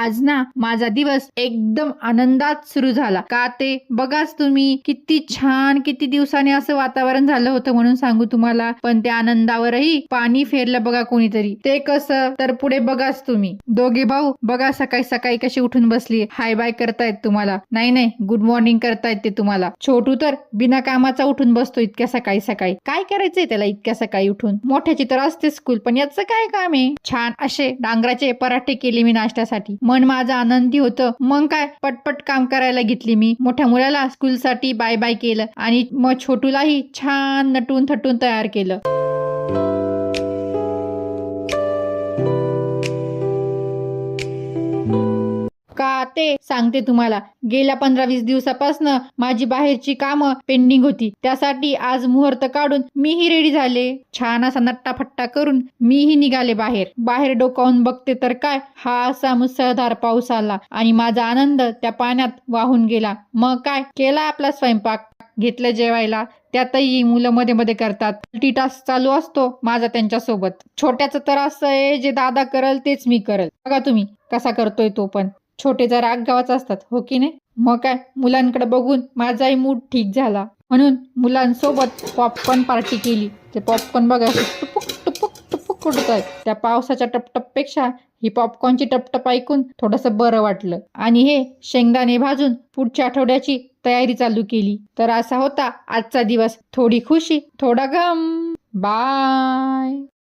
आज ना माझा दिवस एकदम आनंदात सुरू झाला. का ते बघाच तुम्ही, किती छान, किती दिवसांनी असं वातावरण झालं होतं म्हणून सांगू तुम्हाला. पण त्या आनंदावरही पाणी फेरलं बघा कोणीतरी. ते कसं, तर पुढे बघाच तुम्ही. दोघे भाऊ बघा सकाळी सकाळी कशी उठून बसली, हाय बाय करतायत तुम्हाला. नाही गुड मॉर्निंग करतायत ते तुम्हाला. छोटू तर बिना कामाचा उठून बसतो इतक्या सकाळी सकाळी. काय करायचंय त्याला इतक्या सकाळी उठून? मोठ्याची तर असते स्कूल, पण याचं काय काम आहे? छान असे डांगराचे पराठे केले मी नाश्त्यासाठी. मन माझं आनंदी होतं. मग काय पटपट काम करायला घेतली मी. मोठ्या मुलाला स्कूलसाठी बाय बाय केलं आणि मग छोटूलाही छान नटून थटून तयार केलं. का ते सांगते तुम्हाला, गेल्या 15-20 दिवसापासून माझी बाहेरची कामं पेंडिंग होती. त्यासाठी आज मुहूर्त काढून मीही रेडी झाले. छान असा नट्टाफट्टा करून मीही निघाले बाहेर डोकावून बघते तर काय, हा असा मुसळधार पाऊस आला आणि माझा आनंद त्या पाण्यात वाहून गेला. मग काय केला आपला स्वयंपाक, घेतलं जेवायला. त्यातही मुलं मध्ये मध्ये करतात. मल्टीटास्क चालू असतो माझा त्यांच्यासोबत. छोट्याचं तर असं आहे, जे दादा करल तेच मी करल. बघा तुम्ही कसा करतोय तो पण. छोटे जरा आगावाच असतात, हो की नाही? मग काय, मुलांकडे बघून माझाही मूड ठीक झाला. म्हणून मुलांसोबत पॉपकॉर्न पार्टी केली. ते पॉपकॉर्न बघा टुपुक टुपुक टुपुक उडत आहेत. त्या पावसाच्या टपटपपेक्षा ही पॉपकॉर्नची टपटप ऐकून थोडंसं बरं वाटलं. आणि हे शेंगदाणे भाजून पुढच्या आठवड्याची तयारी चालू केली. तर असा होता आजचा दिवस. थोडी खुशी, थोडा गम. बाय.